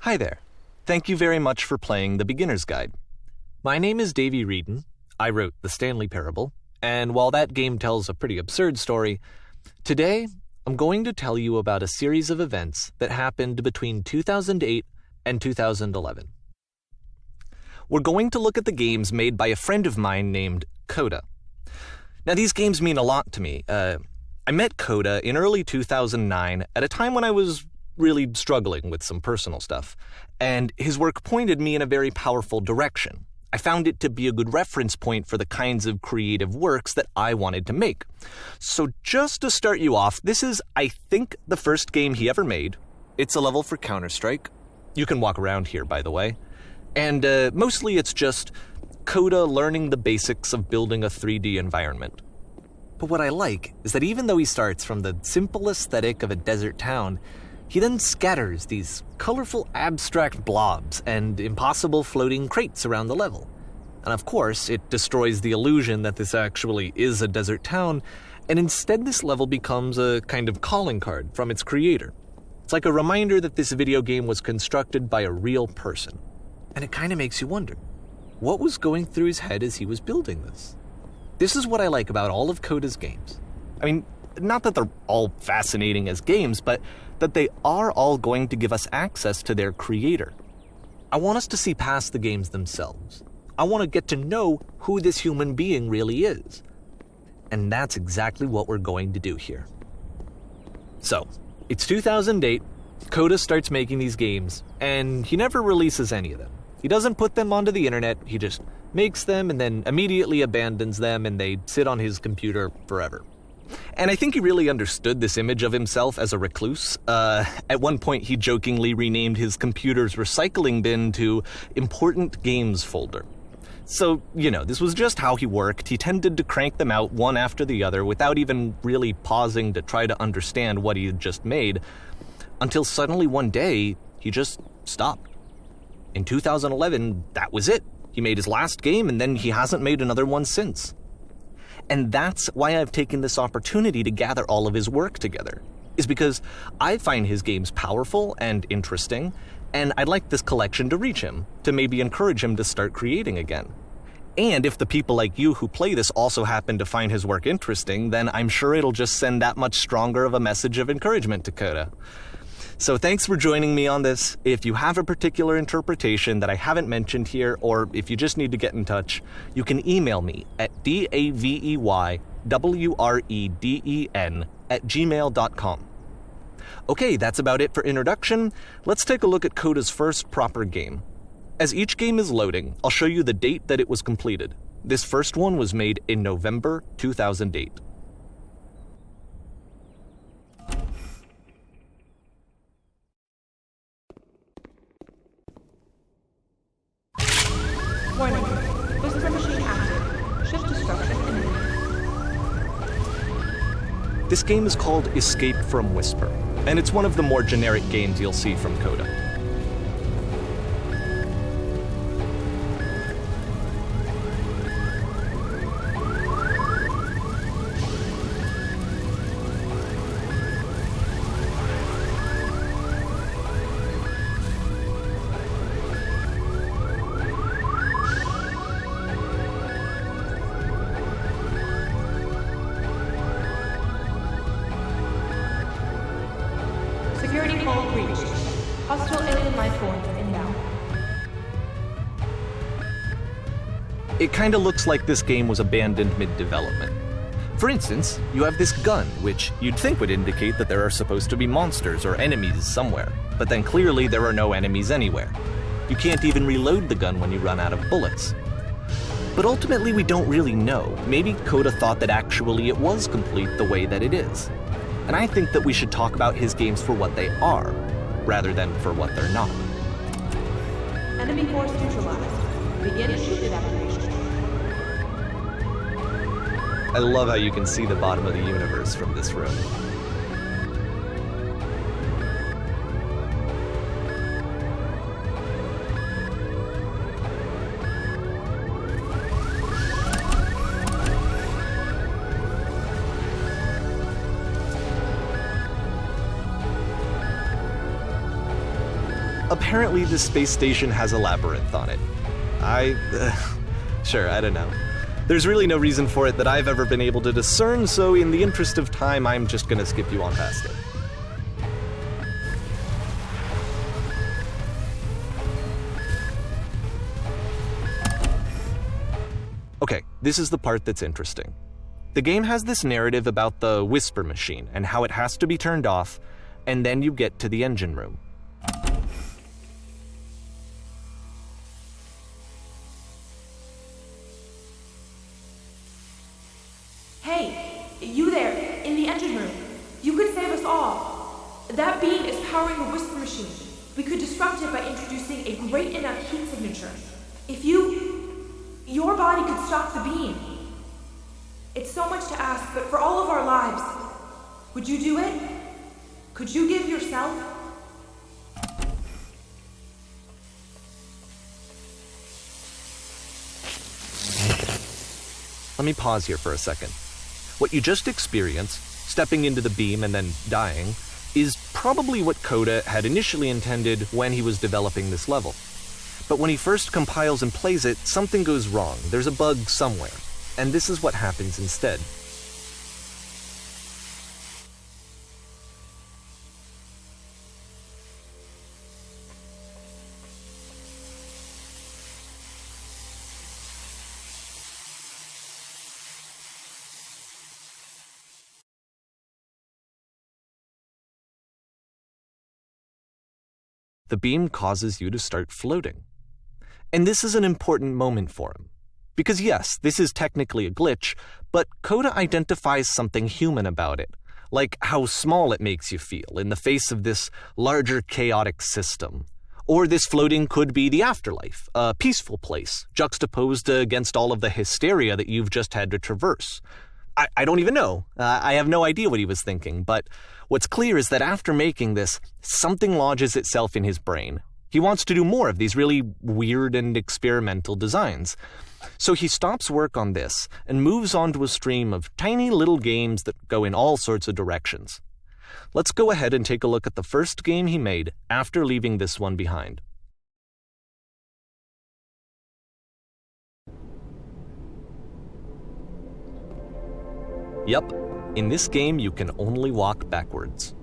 Hi there. Thank you very much for playing The Beginner's Guide. My name is Davey Wreden. I wrote the Stanley Parable, and while that game tells a pretty absurd story, today I'm going to tell you about a series of events that happened between 2008 and 2011. We're going to look at the games made by a friend of mine named Coda. Now, these games mean a lot to me. I met Coda in early 2009 at a time when I was really struggling with some personal stuff, and his work pointed me in a very powerful direction. I found it to be a good reference point for the kinds of creative works that I wanted to make. So just to start you off, this is, I think, the first game he ever made. It's a level for Counter-Strike. You can walk around here, by the way. And mostly it's just Coda learning the basics of building a 3D environment. But what I like is that even though he starts from the simple aesthetic of a desert town, he then scatters these colorful abstract blobs and impossible floating crates around the level. And of course, it destroys the illusion that this actually is a desert town, and instead this level becomes a kind of calling card from its creator. It's like a reminder that this video game was constructed by a real person. And it kind of makes you wonder, what was going through his head as he was building this? This is what I like about all of Coda's games. I mean, not that they're all fascinating as games, but that they are all going to give us access to their creator. I want us to see past the games themselves. I want to get to know who this human being really is. And that's exactly what we're going to do here. So, it's 2008, Coda starts making these games, and he never releases any of them. He doesn't put them onto the internet, he just makes them and then immediately abandons them, and they sit on his computer forever. And I think he really understood this image of himself as a recluse. At one point, he jokingly renamed his computer's recycling bin to Important Games Folder. So, this was just how he worked. He tended to crank them out one after the other without even really pausing to try to understand what he had just made, until suddenly one day, he just stopped. In 2011, that was it. He made his last game, and then he hasn't made another one since. And that's why I've taken this opportunity to gather all of his work together, is because I find his games powerful and interesting, and I'd like this collection to reach him, to maybe encourage him to start creating again. And if the people like you who play this also happen to find his work interesting, then I'm sure it'll just send that much stronger of a message of encouragement to Coda. So thanks for joining me on this. If you have a particular interpretation that I haven't mentioned here, or if you just need to get in touch, you can email me at daveywreden@gmail.com. Okay, that's about it for introduction. Let's take a look at Coda's first proper game. As each game is loading, I'll show you the date that it was completed. This first one was made in November 2008. Warning. Whisper machine active. Shift destruction imminent. This game is called Escape from Whisper, and it's one of the more generic games you'll see from Coda. Security call breached. Hostile alien life form inbound. It kinda looks like this game was abandoned mid-development. For instance, you have this gun, which you'd think would indicate that there are supposed to be monsters or enemies somewhere, but then clearly there are no enemies anywhere. You can't even reload the gun when you run out of bullets. But ultimately we don't really know. Maybe Coda thought that actually it was complete the way that it is. And I think that we should talk about his games for what they are, rather than for what they're not. Enemy force neutralized. Begin shoot evacuation. I love how you can see the bottom of the universe from this room. A Apparently, this space station has a labyrinth on it. Sure, I don't know. There's really no reason for it that I've ever been able to discern, so in the interest of time, I'm just gonna skip you on past it. Okay, this is the part that's interesting. The game has this narrative about the whisper machine and how it has to be turned off, and then you get to the engine room. Hey, you there, in the engine room. You could save us all. That beam is powering the whisper machine. We could disrupt it by introducing a great enough heat signature. If your body could stop the beam. It's so much to ask, but for all of our lives, would you do it? Could you give yourself? Let me pause here for a second. What you just experienced, stepping into the beam and then dying, is probably what Coda had initially intended when he was developing this level. But when he first compiles and plays it, something goes wrong. There's a bug somewhere. And this is what happens instead. The beam causes you to start floating. And this is an important moment for him. Because yes, this is technically a glitch, but Coda identifies something human about it, like how small it makes you feel in the face of this larger chaotic system. Or this floating could be the afterlife, a peaceful place, juxtaposed against all of the hysteria that you've just had to traverse. I don't even know. I have no idea what he was thinking, but what's clear is that after making this, something lodges itself in his brain. He wants to do more of these really weird and experimental designs. So he stops work on this and moves on to a stream of tiny little games that go in all sorts of directions. Let's go ahead and take a look at the first game he made after leaving this one behind. Yep, in this game you can only walk backwards.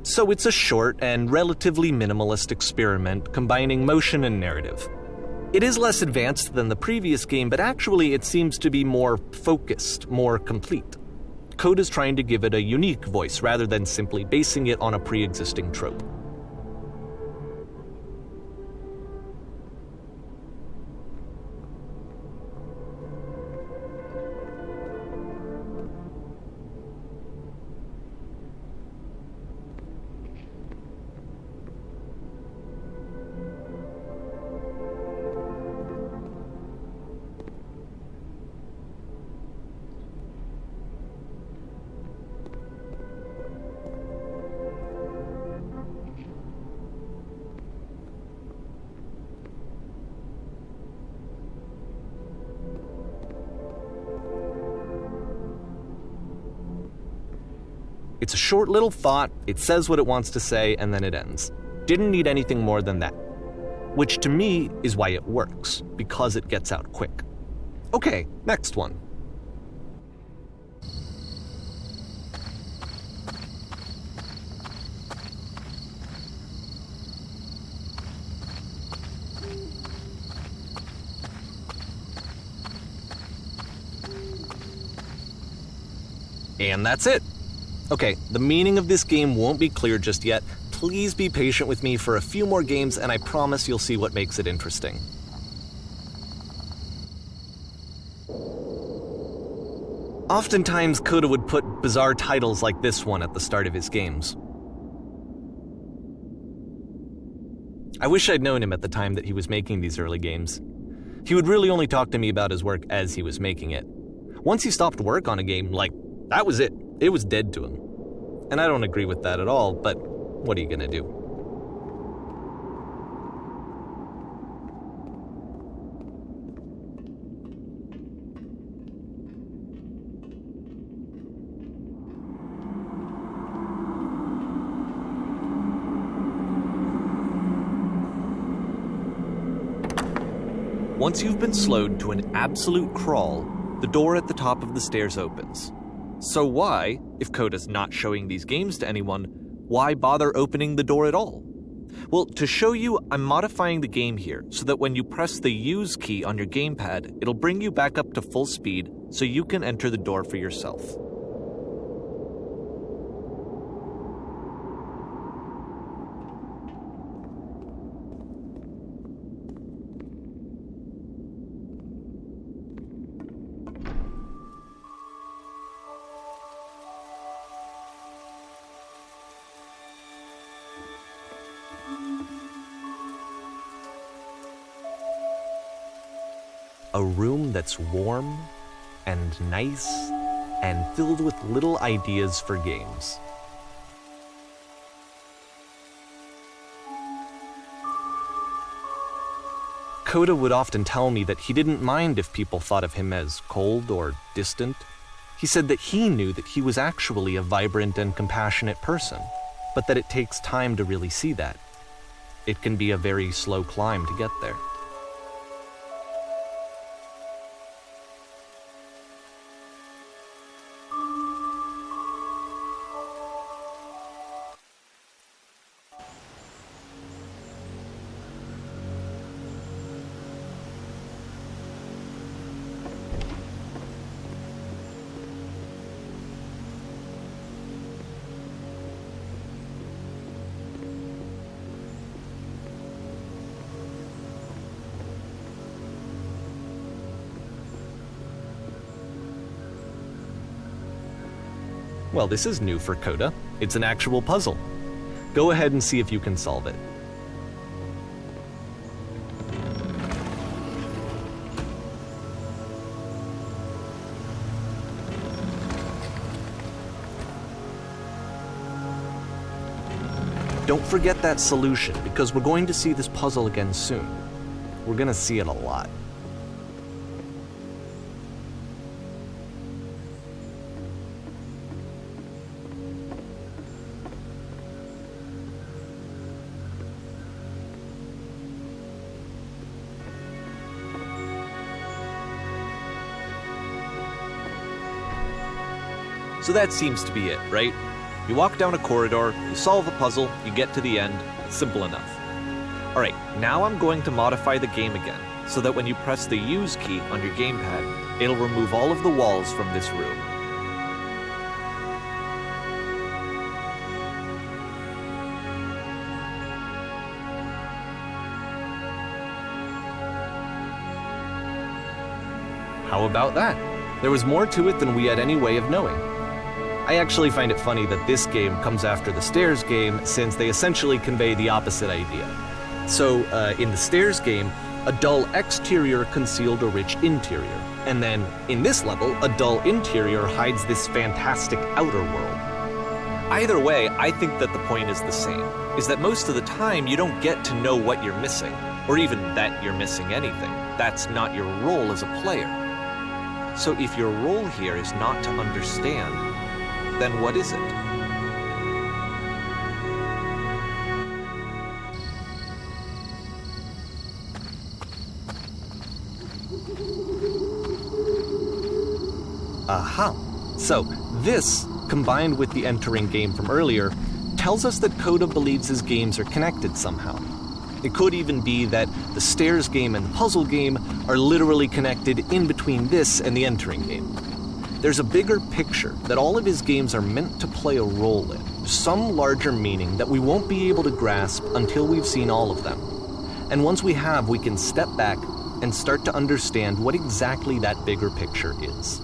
So it's a short and relatively minimalist experiment combining motion and narrative. It is less advanced than the previous game, but actually it seems to be more focused, more complete. Coda's trying to give it a unique voice rather than simply basing it on a pre-existing trope. It's a short little thought, it says what it wants to say, and then it ends. Didn't need anything more than that. Which to me is why it works, because it gets out quick. Okay, next one. And that's it. Okay, the meaning of this game won't be clear just yet. Please be patient with me for a few more games, and I promise you'll see what makes it interesting. Oftentimes, Coda would put bizarre titles like this one at the start of his games. I wish I'd known him at the time that he was making these early games. He would really only talk to me about his work as he was making it. Once he stopped work on a game, that was it. It was dead to him. And I don't agree with that at all, but what are you gonna do? Once you've been slowed to an absolute crawl, the door at the top of the stairs opens. So why, if Coda's not showing these games to anyone, why bother opening the door at all? Well, to show you, I'm modifying the game here so that when you press the use key on your gamepad, it'll bring you back up to full speed so you can enter the door for yourself. A room that's warm and nice and filled with little ideas for games. Coda would often tell me that he didn't mind if people thought of him as cold or distant. He said that he knew that he was actually a vibrant and compassionate person, but that it takes time to really see that. It can be a very slow climb to get there. Well, this is new for Coda. It's an actual puzzle. Go ahead and see if you can solve it. Don't forget that solution, because we're going to see this puzzle again soon. We're going to see it a lot. So that seems to be it, right? You walk down a corridor, you solve a puzzle, you get to the end. Simple enough. Alright, now I'm going to modify the game again, so that when you press the use key on your gamepad, it'll remove all of the walls from this room. How about that? There was more to it than we had any way of knowing. I actually find it funny that this game comes after the Stairs game, since they essentially convey the opposite idea. So, in the Stairs game, a dull exterior concealed a rich interior. And then, in this level, a dull interior hides this fantastic outer world. Either way, I think that the point is the same, is that most of the time you don't get to know what you're missing, or even that you're missing anything. That's not your role as a player. So if your role here is not to understand, then what is it? Aha! So this, combined with the entering game from earlier, tells us that Coda believes his games are connected somehow. It could even be that the Stairs game and the puzzle game are literally connected in between this and the entering game. There's a bigger picture that all of his games are meant to play a role in, some larger meaning that we won't be able to grasp until we've seen all of them. And once we have, we can step back and start to understand what exactly that bigger picture is.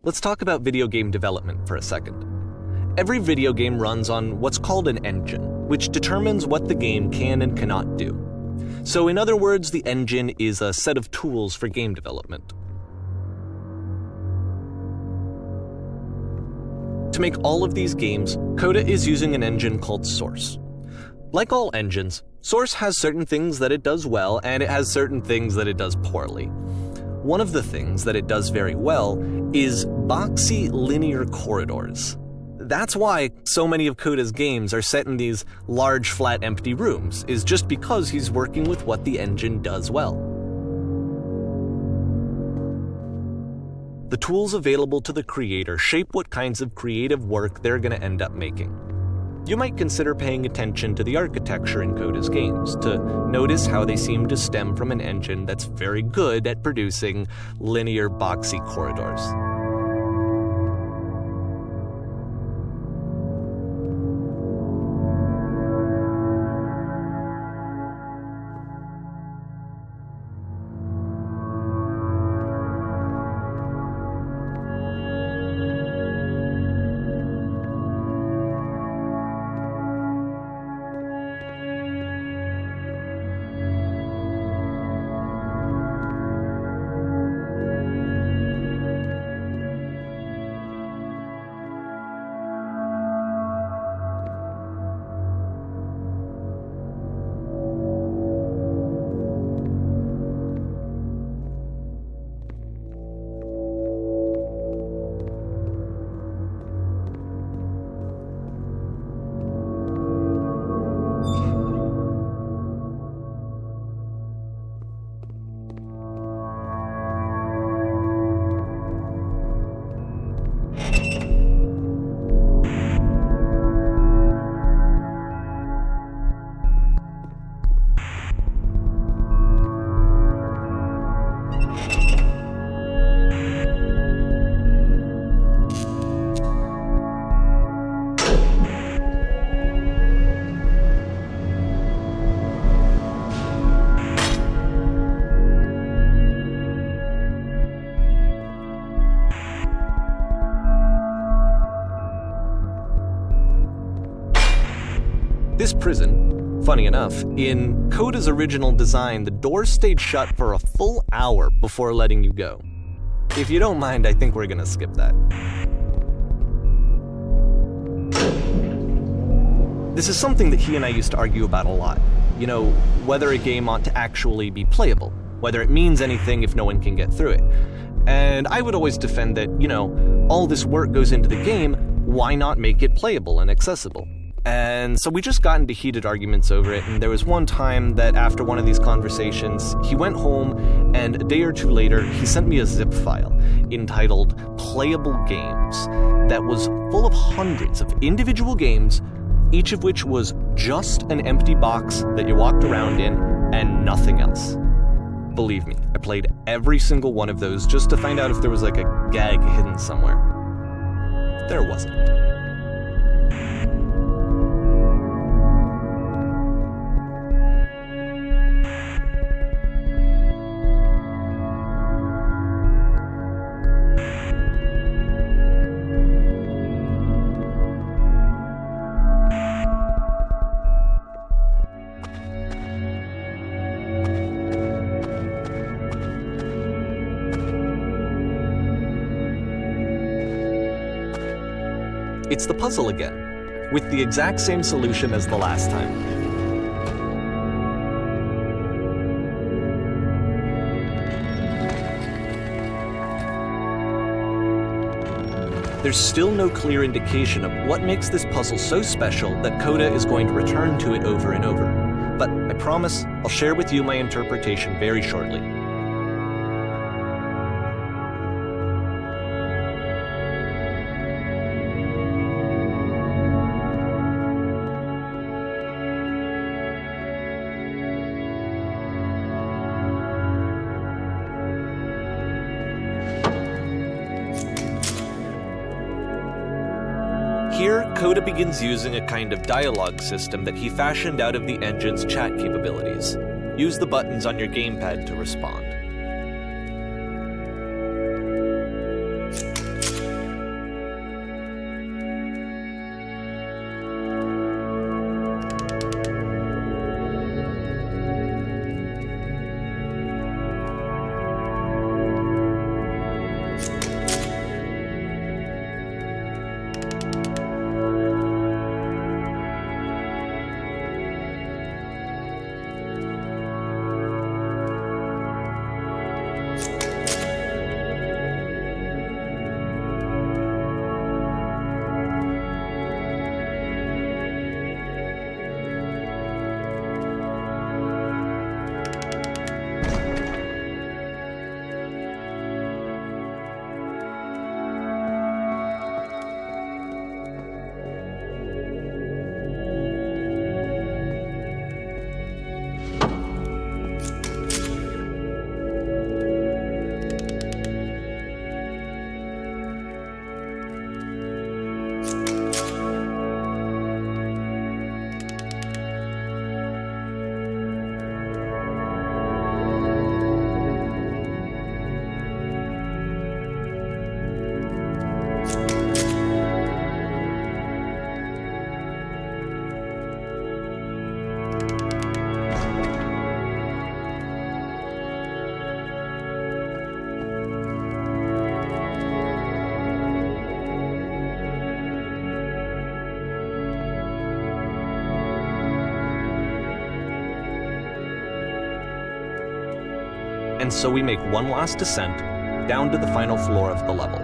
let's talk about video game development for a second. Every video game runs on what's called an engine, which determines what the game can and cannot do. So in other words, the engine is a set of tools for game development. To make all of these games, Coda is using an engine called Source. Like all engines, Source has certain things that it does well, and it has certain things that it does poorly. One of the things that it does very well is boxy linear corridors. That's why so many of Coda's games are set in these large, flat, empty rooms, is just because he's working with what the engine does well. The tools available to the creator shape what kinds of creative work they're going to end up making. You might consider paying attention to the architecture in Coda's games to notice how they seem to stem from an engine that's very good at producing linear, boxy corridors. This prison, funny enough, in Coda's original design, the doors stayed shut for a full hour before letting you go. If you don't mind, I think we're gonna skip that. This is something that he and I used to argue about a lot. You know, whether a game ought to actually be playable, whether it means anything if no one can get through it. And I would always defend that, you know, all this work goes into the game, why not make it playable and accessible? And so we just got into heated arguments over it, and there was one time that after one of these conversations, he went home, and a day or two later, he sent me a zip file entitled Playable Games that was full of hundreds of individual games, each of which was just an empty box that you walked around in and nothing else. Believe me, I played every single one of those just to find out if there was like a gag hidden somewhere. There wasn't. It's the puzzle again, with the exact same solution as the last time. There's still no clear indication of what makes this puzzle so special that Coda is going to return to it over and over. But I promise I'll share with you my interpretation very shortly. Here, Coda begins using a kind of dialogue system that he fashioned out of the engine's chat capabilities. Use the buttons on your gamepad to respond. and so we make one last descent down to the final floor of the level.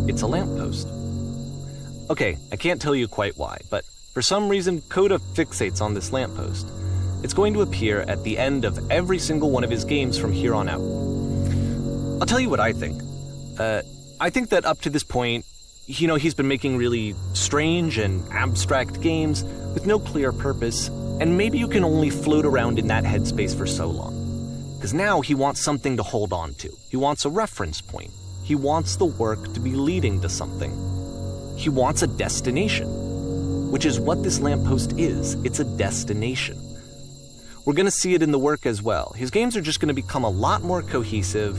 It's a lamppost. Okay, I can't tell you quite why, but for some reason Coda fixates on this lamppost. It's going to appear at the end of every single one of his games from here on out. I'll tell you what I think. I think that up to this point, he's been making really strange and abstract games with no clear purpose, and maybe you can only float around in that headspace for so long. Because now he wants something to hold on to. He wants a reference point. He wants the work to be leading to something. He wants a destination, which is what this lamppost is. It's a destination. We're going to see it in the work as well. His games are just going to become a lot more cohesive,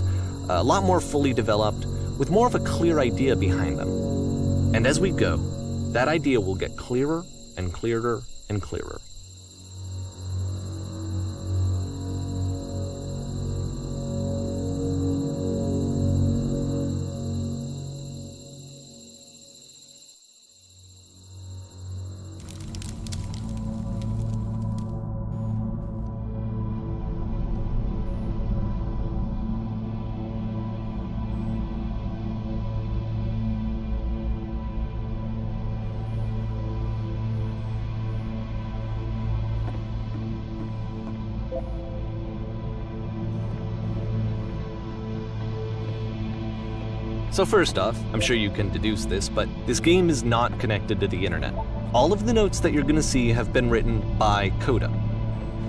a lot more fully developed, with more of a clear idea behind them. And as we go, that idea will get clearer and clearer and clearer. So first off, I'm sure you can deduce this, but this game is not connected to the internet. All of the notes that you're going to see have been written by Coda.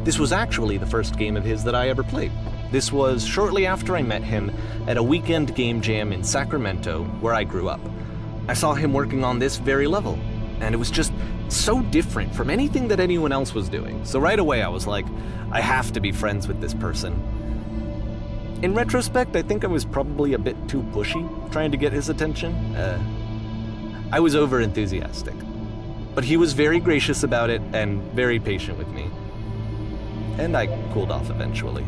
This was actually the first game of his that I ever played. This was shortly after I met him at a weekend game jam in Sacramento, where I grew up. I saw him working on this very level, and it was just so different from anything that anyone else was doing. So right away I was like, I have to be friends with this person. In retrospect, I think I was probably a bit too pushy, trying to get his attention. I was over-enthusiastic. But he was very gracious about it and very patient with me. And I cooled off eventually.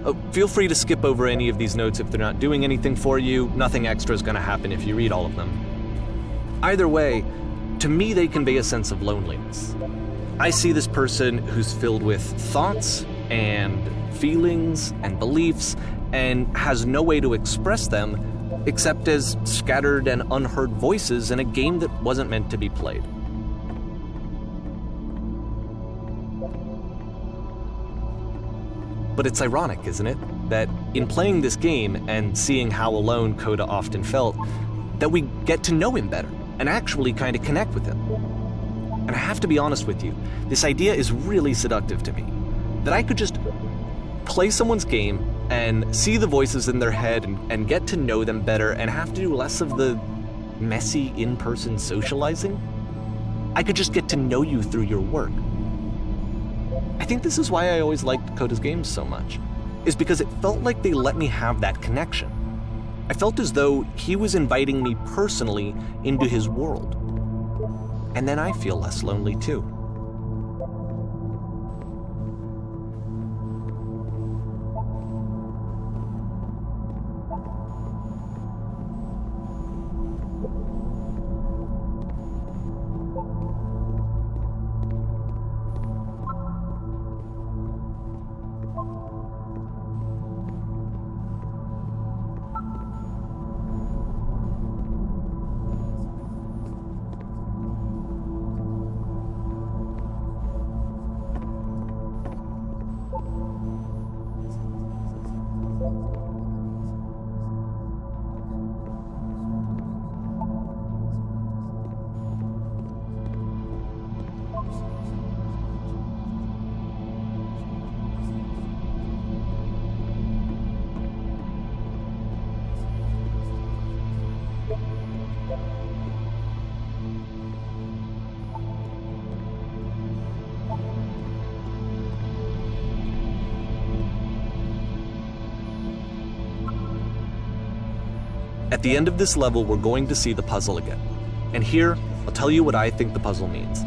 Oh, feel free to skip over any of these notes if they're not doing anything for you. Nothing extra is going to happen if you read all of them. Either way, to me they convey a sense of loneliness. I see this person who's filled with thoughts and feelings and beliefs and has no way to express them except as scattered and unheard voices in a game that wasn't meant to be played. But it's ironic, isn't it, that in playing this game and seeing how alone Coda often felt, that we get to know him better and actually kind of connect with him. And I have to be honest with you, this idea is really seductive to me, that I could just play someone's game and see the voices in their head and get to know them better and have to do less of the messy in-person socializing. I could just get to know you through your work. I think this is why I always liked Coda's games so much, is because it felt like they let me have that connection. I felt as though he was inviting me personally into his world. And then I feel less lonely too. At the end of this level, we're going to see the puzzle again. And here, I'll tell you what I think the puzzle means.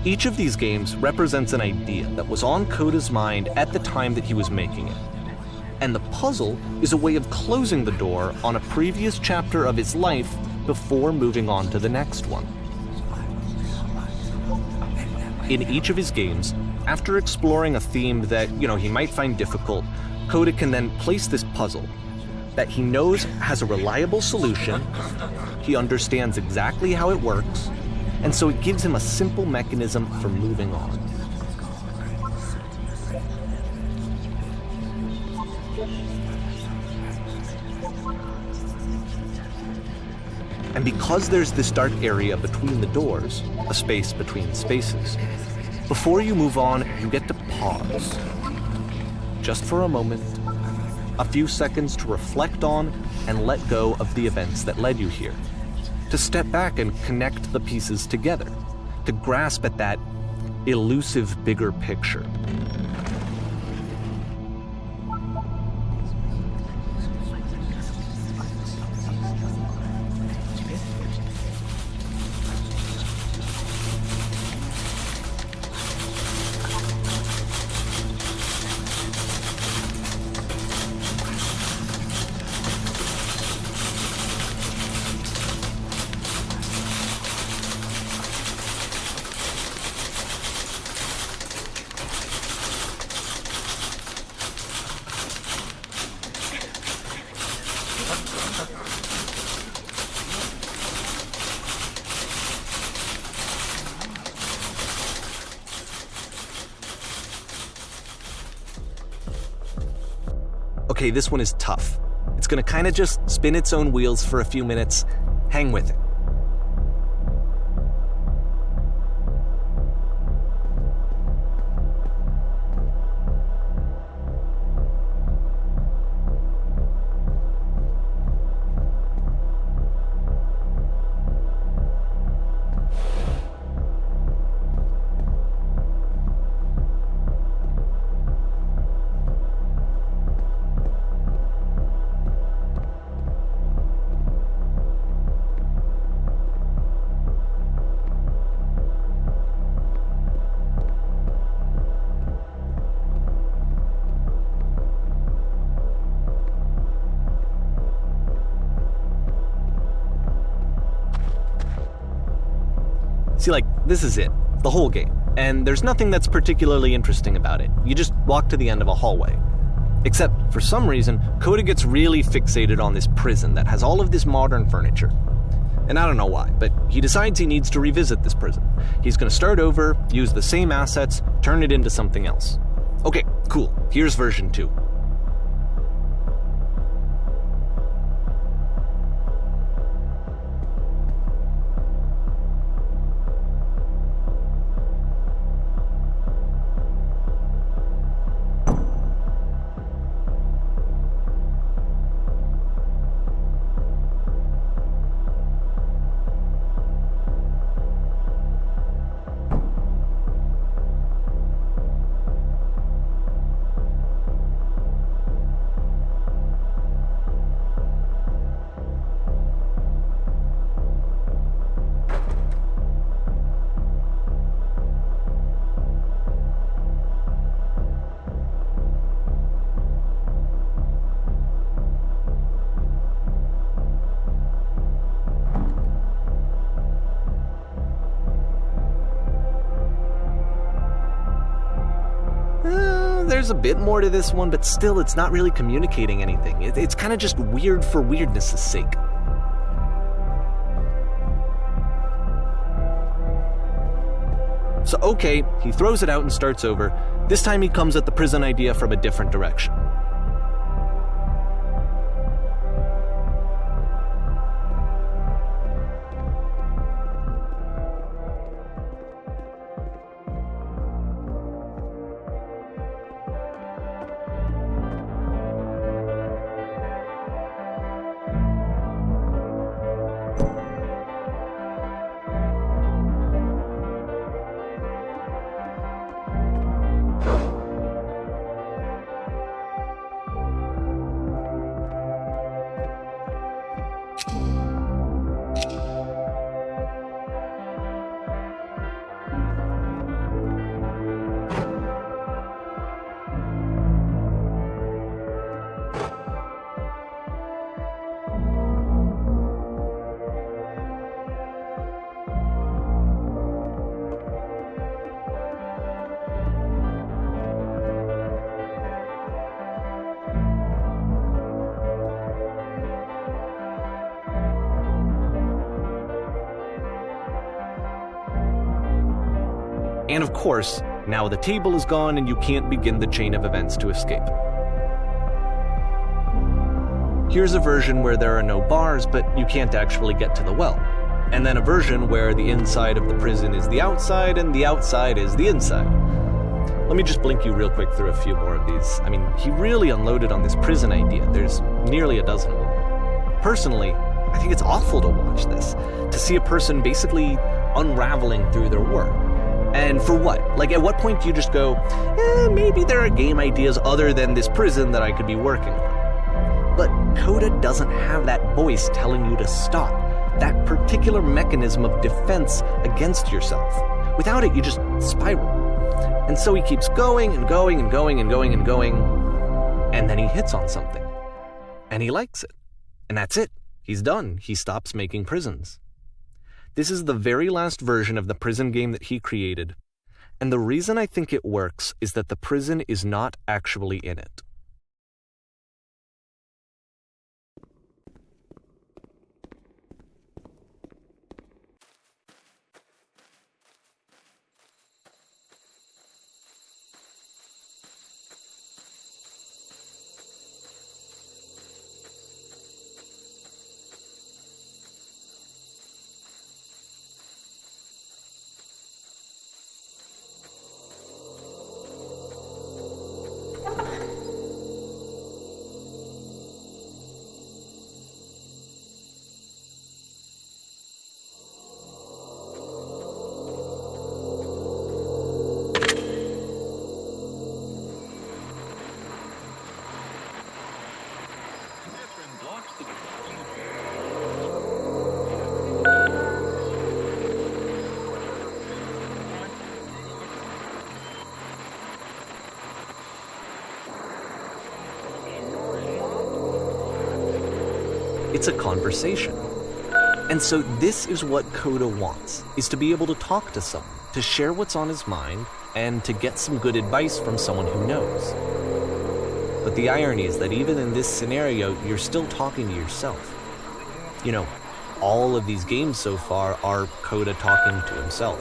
Each of these games represents an idea that was on Coda's mind at the time that he was making it. And the puzzle is a way of closing the door on a previous chapter of his life before moving on to the next one. In each of his games, after exploring a theme that, he might find difficult, Coda can then place this puzzle that he knows has a reliable solution, he understands exactly how it works, and so it gives him a simple mechanism for moving on. And because there's this dark area between the doors, a space between spaces, before you move on, you get to pause. Just for a moment, a few seconds to reflect on and let go of the events that led you here. To step back and connect the pieces together. To grasp at that elusive bigger picture. Okay, this one is tough. It's gonna kind of just spin its own wheels for a few minutes. Hang with it. See, this is it, the whole game, and there's nothing that's particularly interesting about it. You just walk to the end of a hallway. Except, for some reason, Coda gets really fixated on this prison that has all of this modern furniture. And I don't know why, but he decides he needs to revisit this prison. He's gonna start over, use the same assets, turn it into something else. Okay, cool, here's version 2. There's a bit more to this one, but still it's not really communicating anything. It's kind of just weird for weirdness' sake. So okay, he throws it out and starts over. This time he comes at the prison idea from a different direction. And of course, now the table is gone and you can't begin the chain of events to escape. Here's a version where there are no bars, but you can't actually get to the well. And then a version where the inside of the prison is the outside and the outside is the inside. Let me just blink you real quick through a few more of these. I mean, he really unloaded on this prison idea. There's nearly a dozen of them. Personally, I think it's awful to watch this, to see a person basically unraveling through their work. And for what? Like, at what point do you just go, maybe there are game ideas other than this prison that I could be working on? But Coda doesn't have that voice telling you to stop, that particular mechanism of defense against yourself. Without it, you just spiral. And so he keeps going and going and going and going and going, and then he hits on something. And he likes it. And that's it. He's done. He stops making prisons. This is the very last version of the prison game that he created. And the reason I think it works is that the prison is not actually in it. It's a conversation. And so this is what Coda wants, is to be able to talk to someone, to share what's on his mind, and to get some good advice from someone who knows. But the irony is that even in this scenario, you're still talking to yourself. You know, all of these games so far are Coda talking to himself.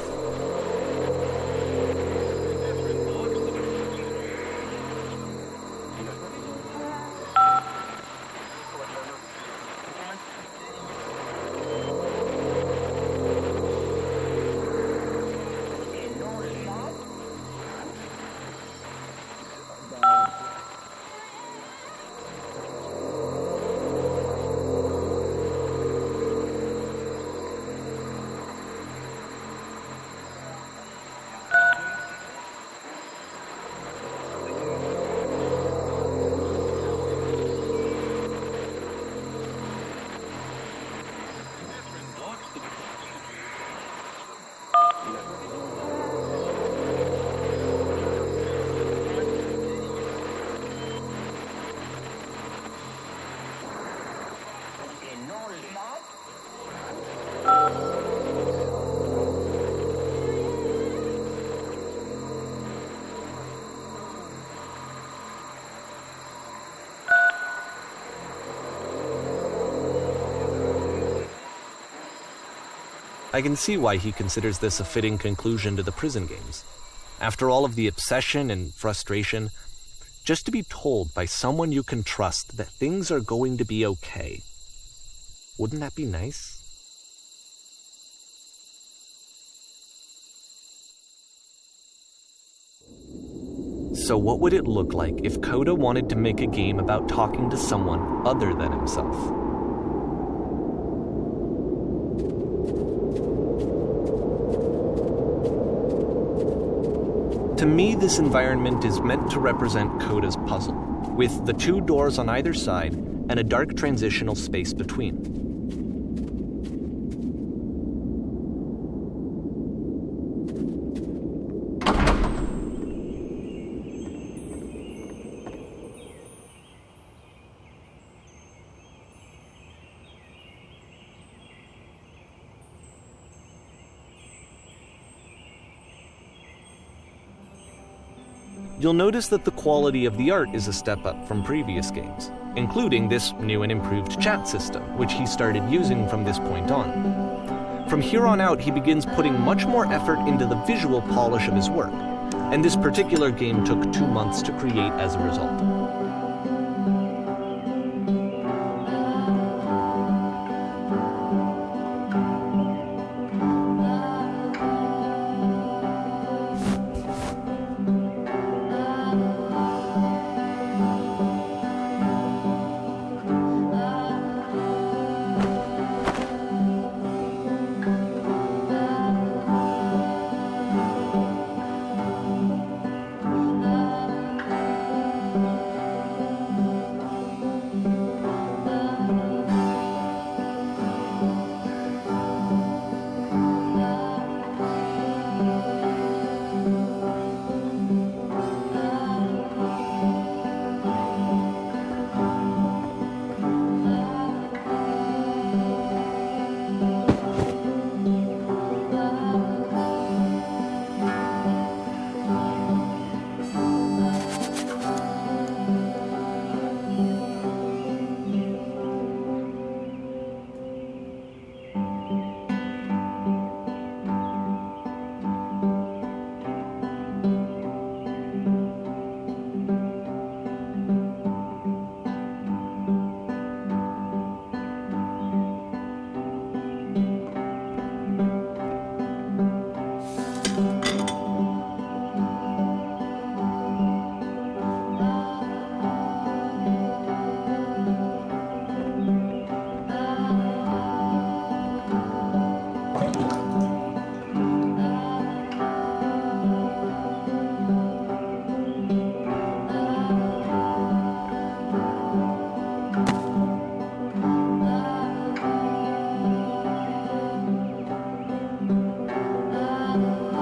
I can see why he considers this a fitting conclusion to the prison games. After all of the obsession and frustration, just to be told by someone you can trust that things are going to be okay. Wouldn't that be nice? So what would it look like if Coda wanted to make a game about talking to someone other than himself? To me, this environment is meant to represent Coda's puzzle, with the two doors on either side and a dark transitional space between. You'll notice that the quality of the art is a step up from previous games, including this new and improved chat system, which he started using from this point on. From here on out, he begins putting much more effort into the visual polish of his work, and this particular game took 2 months to create as a result.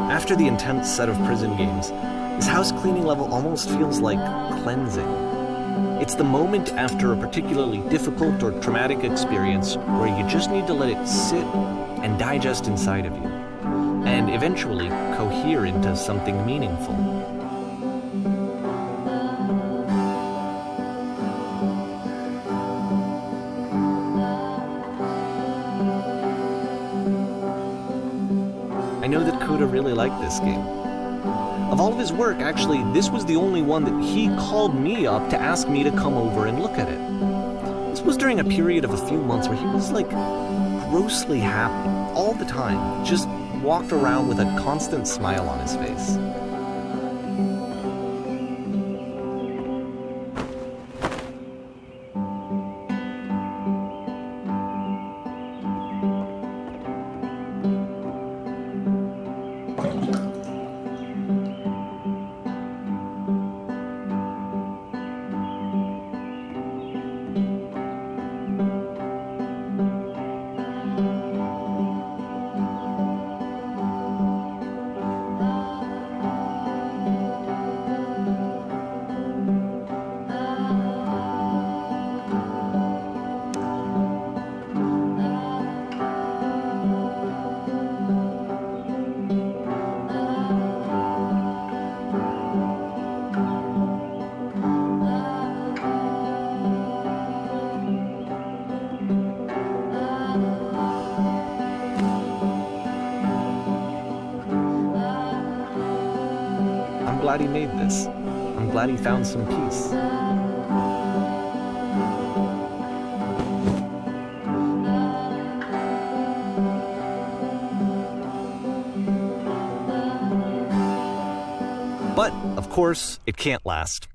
After the intense set of prison games, this house cleaning level almost feels like cleansing. It's the moment after a particularly difficult or traumatic experience where you just need to let it sit and digest inside of you, and eventually cohere into something meaningful. I know that Coda really liked this game. Of all of his work, actually, this was the only one that he called me up to ask me to come over and look at it. This was during a period of a few months where he was like grossly happy all the time, just walked around with a constant smile on his face. I'm glad he made this. I'm glad he found some peace. But, of course, it can't last.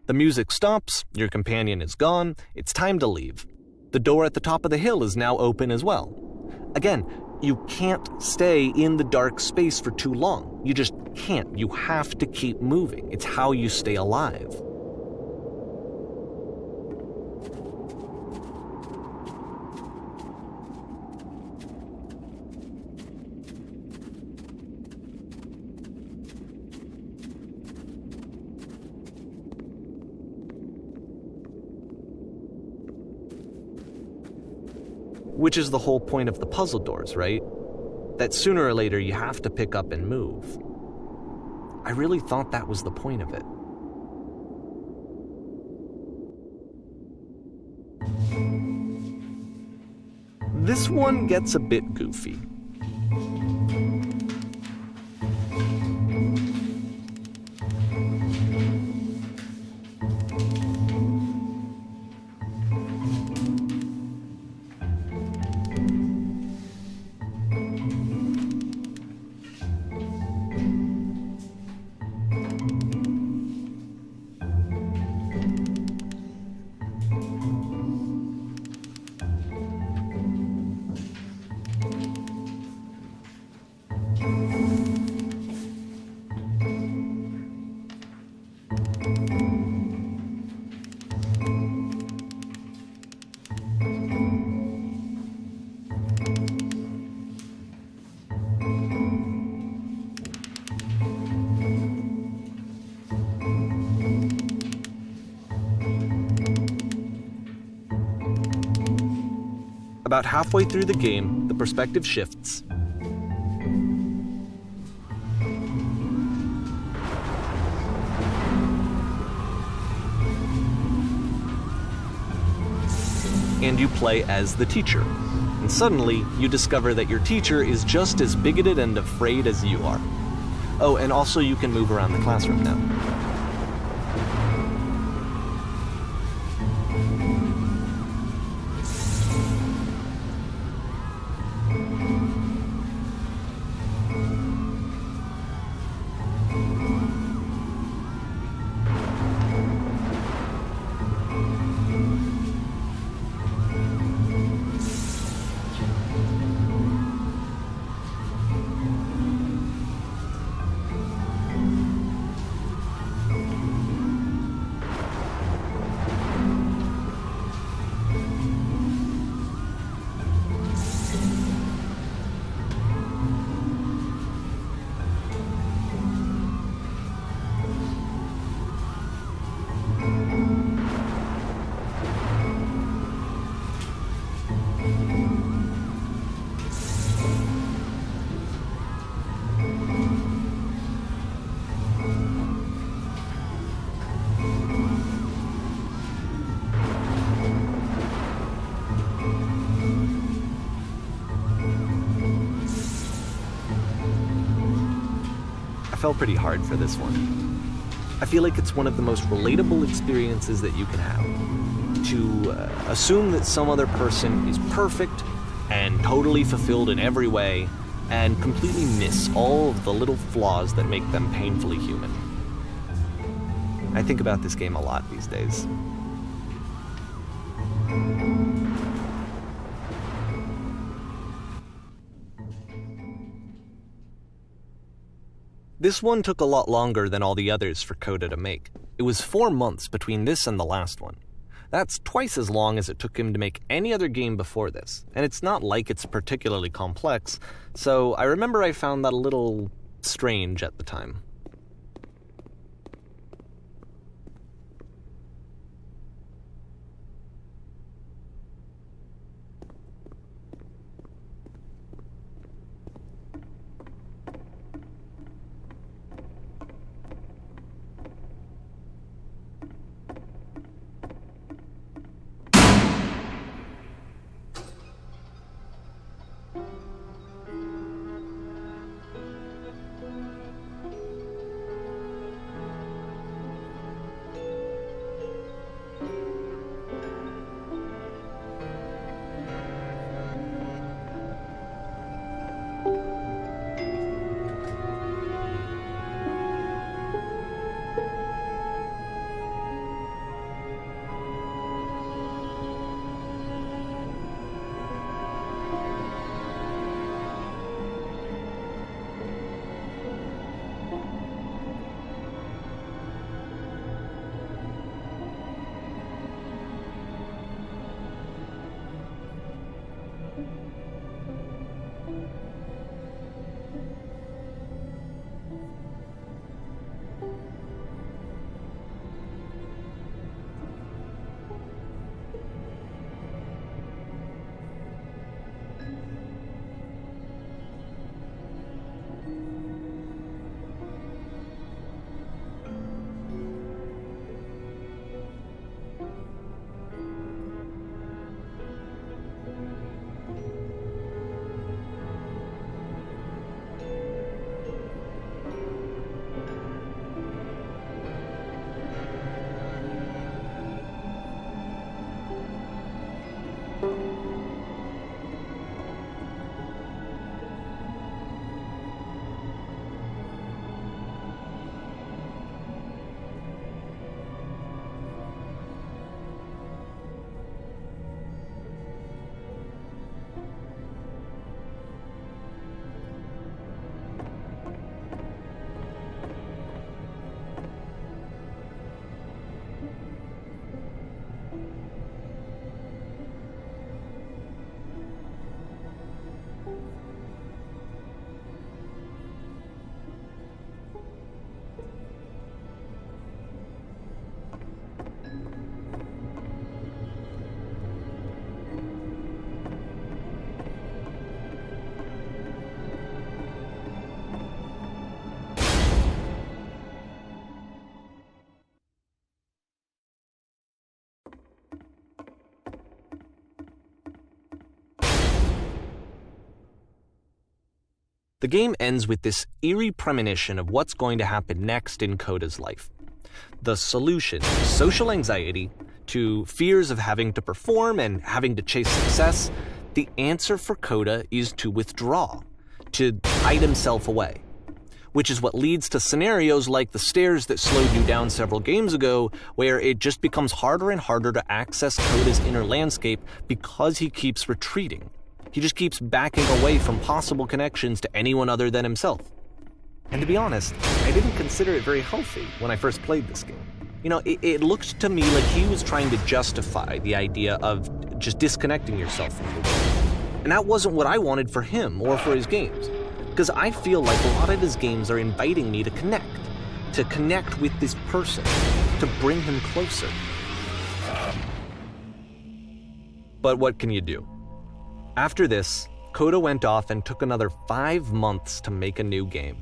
The music stops, your companion is gone, it's time to leave. The door at the top of the hill is now open as well. Again, you can't stay in the dark space for too long. You just can't. You have to keep moving. It's how you stay alive. Which is the whole point of the puzzle doors, right? That sooner or later you have to pick up and move. I really thought that was the point of it. This one gets a bit goofy. About halfway through the game, the perspective shifts. And you play as the teacher. And suddenly, you discover that your teacher is just as bigoted and afraid as you are. Oh, and also you can move around the classroom now. I fell pretty hard for this one. I feel like it's one of the most relatable experiences that you can have. To assume that some other person is perfect and totally fulfilled in every way, and completely miss all of the little flaws that make them painfully human. I think about this game a lot these days. This one took a lot longer than all the others for Coda to make. It was 4 months between this and the last one. That's twice as long as it took him to make any other game before this, and it's not like it's particularly complex, so I remember I found that a little strange at the time. The game ends with this eerie premonition of what's going to happen next in Coda's life. The solution to social anxiety, to fears of having to perform and having to chase success, the answer for Coda is to withdraw, to hide himself away. Which is what leads to scenarios like the stairs that slowed you down several games ago, where it just becomes harder and harder to access Coda's inner landscape because he keeps retreating. He just keeps backing away from possible connections to anyone other than himself. And to be honest, I didn't consider it very healthy when I first played this game. It looked to me like he was trying to justify the idea of just disconnecting yourself from the world. And that wasn't what I wanted for him or for his games. Because I feel like a lot of his games are inviting me to connect with this person, to bring him closer. But what can you do? After this, Coda went off and took another 5 months to make a new game.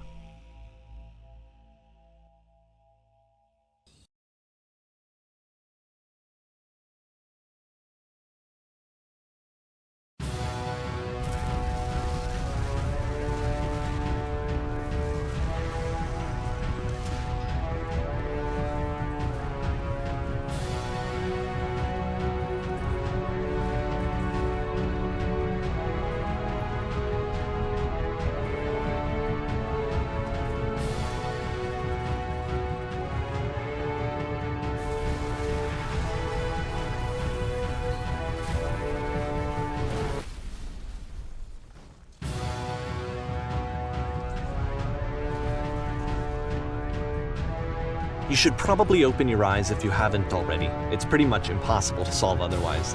You should probably open your eyes if you haven't already. It's pretty much impossible to solve otherwise.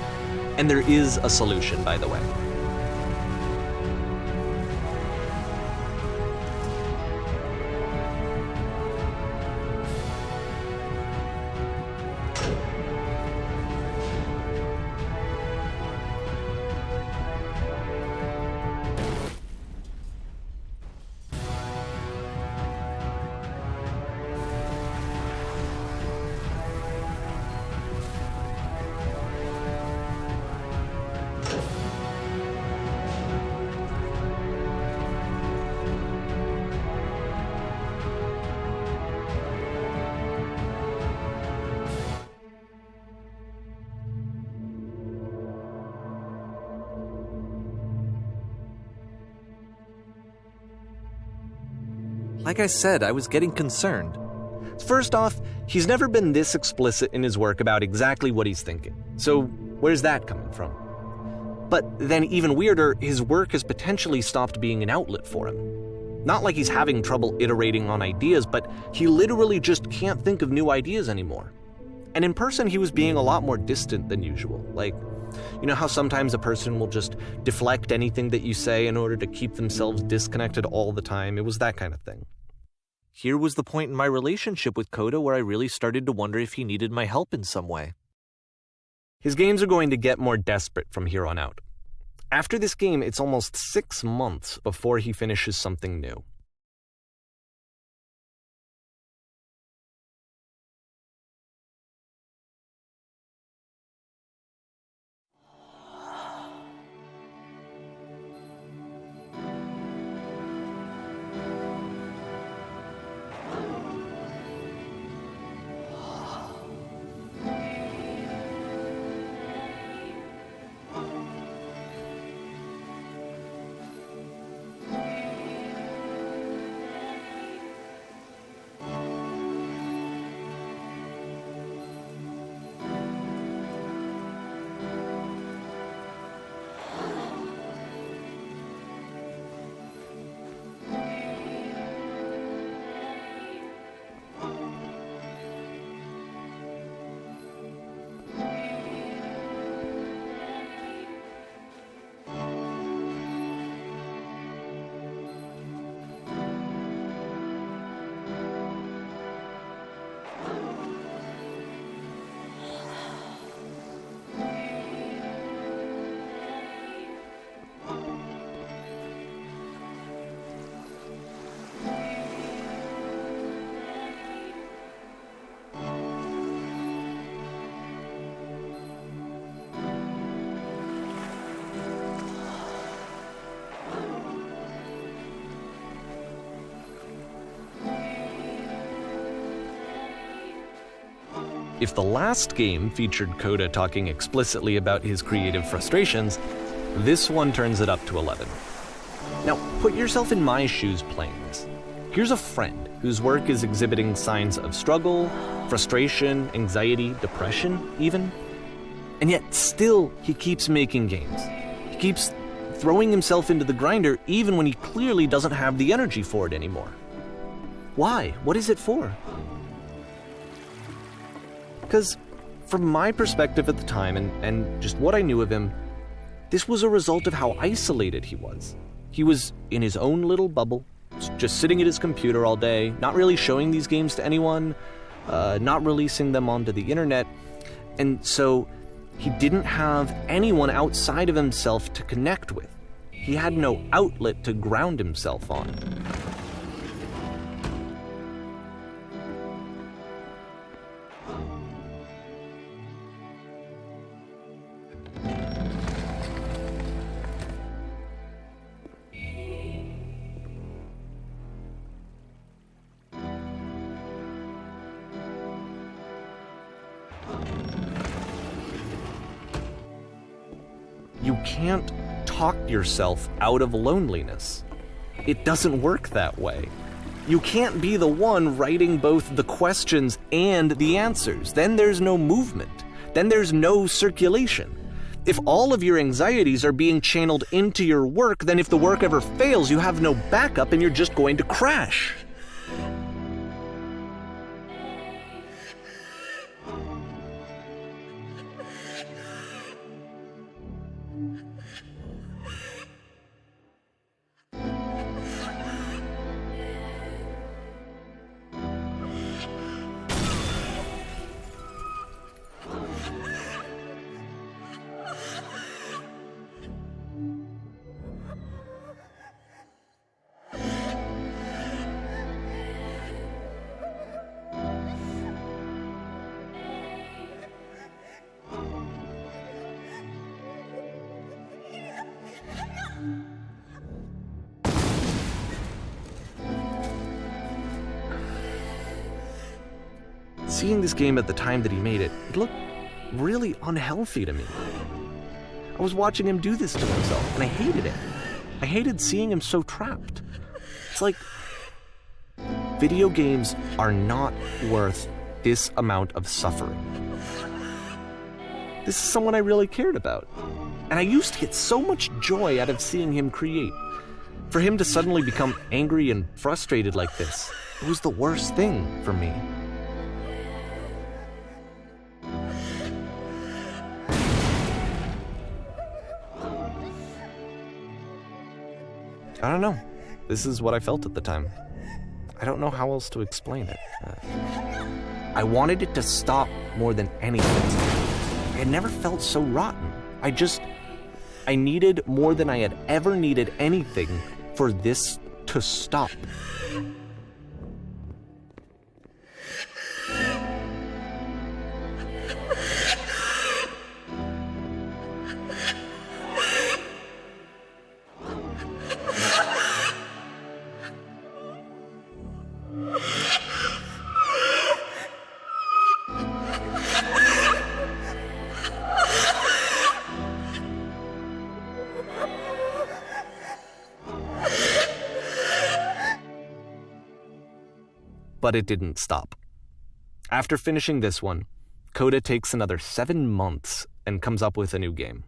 And there is a solution, by the way. Like I said, I was getting concerned. First off, he's never been this explicit in his work about exactly what he's thinking. So where's that coming from? But then even weirder, his work has potentially stopped being an outlet for him. Not like he's having trouble iterating on ideas, but he literally just can't think of new ideas anymore. And in person, he was being a lot more distant than usual. Like, you know how sometimes a person will just deflect anything that you say in order to keep themselves disconnected all the time? It was that kind of thing. Here was the point in my relationship with Coda where I really started to wonder if he needed my help in some way. His games are going to get more desperate from here on out. After this game, it's almost 6 months before he finishes something new. If the last game featured Coda talking explicitly about his creative frustrations, this one turns it up to 11. Now, put yourself in my shoes playing this. Here's a friend whose work is exhibiting signs of struggle, frustration, anxiety, depression, even. And yet, still, he keeps making games. He keeps throwing himself into the grinder even when he clearly doesn't have the energy for it anymore. Why? What is it for? Because from my perspective at the time and just what I knew of him, this was a result of how isolated he was. He was in his own little bubble, just sitting at his computer all day, not really showing these games to anyone, not releasing them onto the internet, and so he didn't have anyone outside of himself to connect with. He had no outlet to ground himself on. You can't talk yourself out of loneliness. It doesn't work that way. You can't be the one writing both the questions and the answers. Then there's no movement. Then there's no circulation. If all of your anxieties are being channeled into your work, then if the work ever fails, you have no backup and you're just going to crash. Seeing this game at the time that he made it, it looked really unhealthy to me. I was watching him do this to himself, and I hated it. I hated seeing him so trapped. It's like, video games are not worth this amount of suffering. This is someone I really cared about. And I used to get so much joy out of seeing him create. For him to suddenly become angry and frustrated like this, it was the worst thing for me. I don't know. This is what I felt at the time. I don't know how else to explain it. I wanted it to stop more than anything. I had never felt so rotten. I needed more than I had ever needed anything for this to stop. But it didn't stop. After finishing this one, Coda takes another 7 months and comes up with a new game.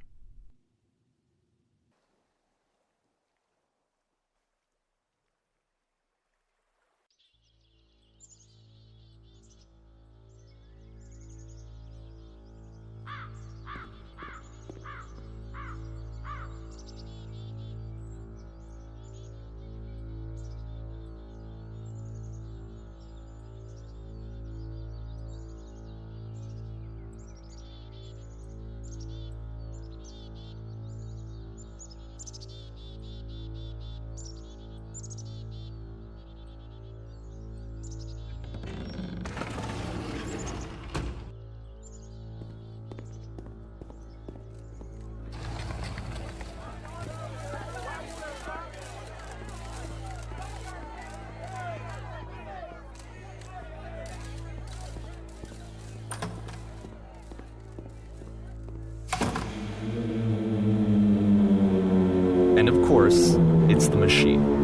course, it's the machine.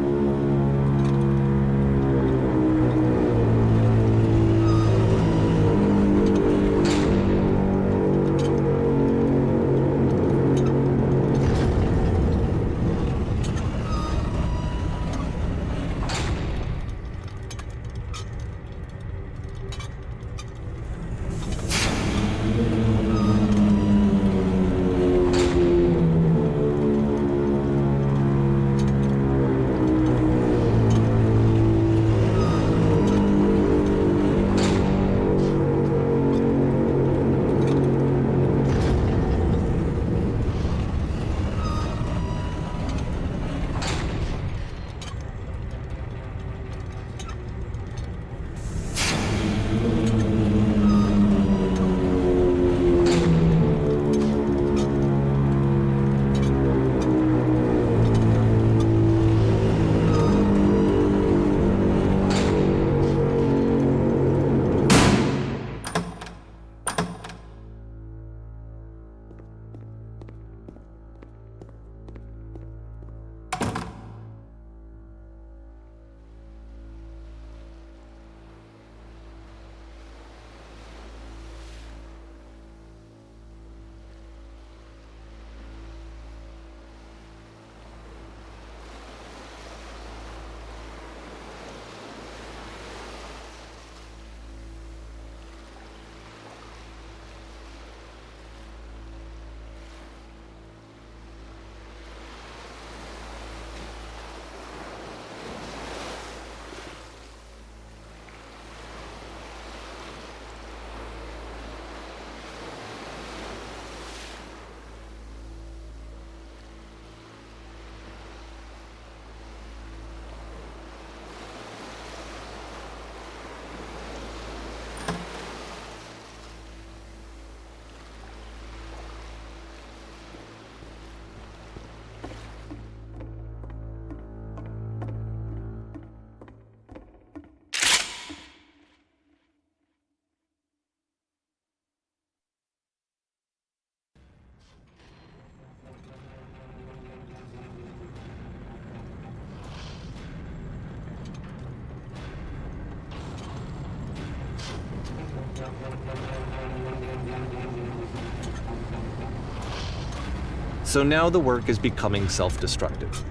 So now the work is becoming self-destructive.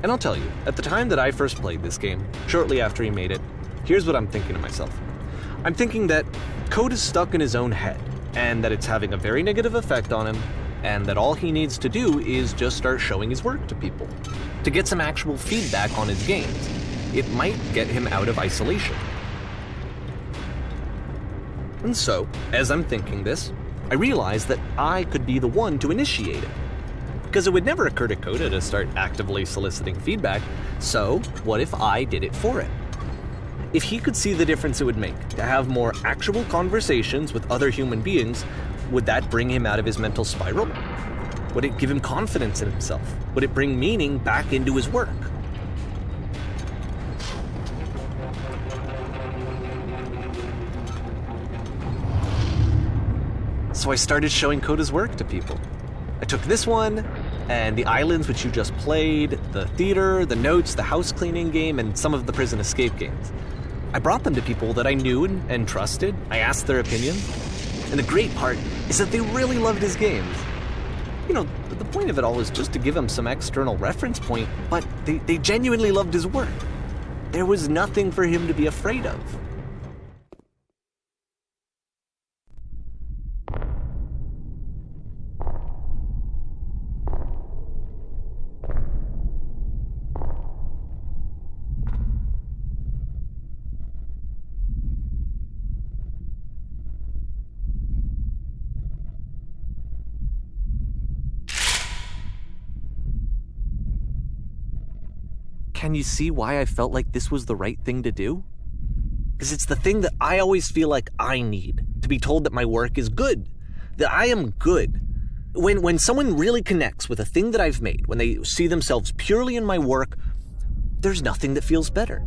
And I'll tell you, at the time that I first played this game, shortly after he made it, here's what I'm thinking to myself. I'm thinking that code is stuck in his own head, and that it's having a very negative effect on him, and that all he needs to do is just start showing his work to people, to get some actual feedback on his games. It might get him out of isolation. And so, as I'm thinking this, I realize that I could be the one to initiate it. Because it would never occur to Coda to start actively soliciting feedback, so what if I did it for it? If he could see the difference it would make to have more actual conversations with other human beings, would that bring him out of his mental spiral? Would it give him confidence in himself? Would it bring meaning back into his work? So I started showing Coda's work to people. I took this one, and the islands which you just played, the theater, the notes, the house cleaning game, and some of the prison escape games. I brought them to people that I knew and trusted. I asked their opinions. And the great part is that they really loved his games. You know, the point of it all is just to give him some external reference point, but they genuinely loved his work. There was nothing for him to be afraid of. Can you see why I felt like this was the right thing to do? Because it's the thing that I always feel like I need, to be told that my work is good, that I am good. When someone really connects with a thing that I've made, when they see themselves purely in my work, there's nothing that feels better.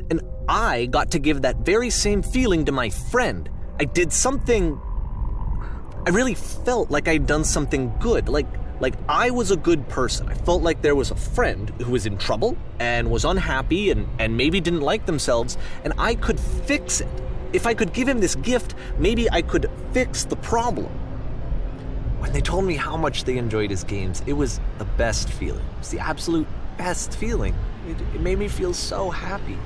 And I got to give that very same feeling to my friend. I did something, I really felt like I'd done something good, like Like, I was a good person. I felt like there was a friend who was in trouble and was unhappy and maybe didn't like themselves, and I could fix it. If I could give him this gift, maybe I could fix the problem. When they told me how much they enjoyed his games, it was the best feeling. It was the absolute best feeling. It made me feel so happy.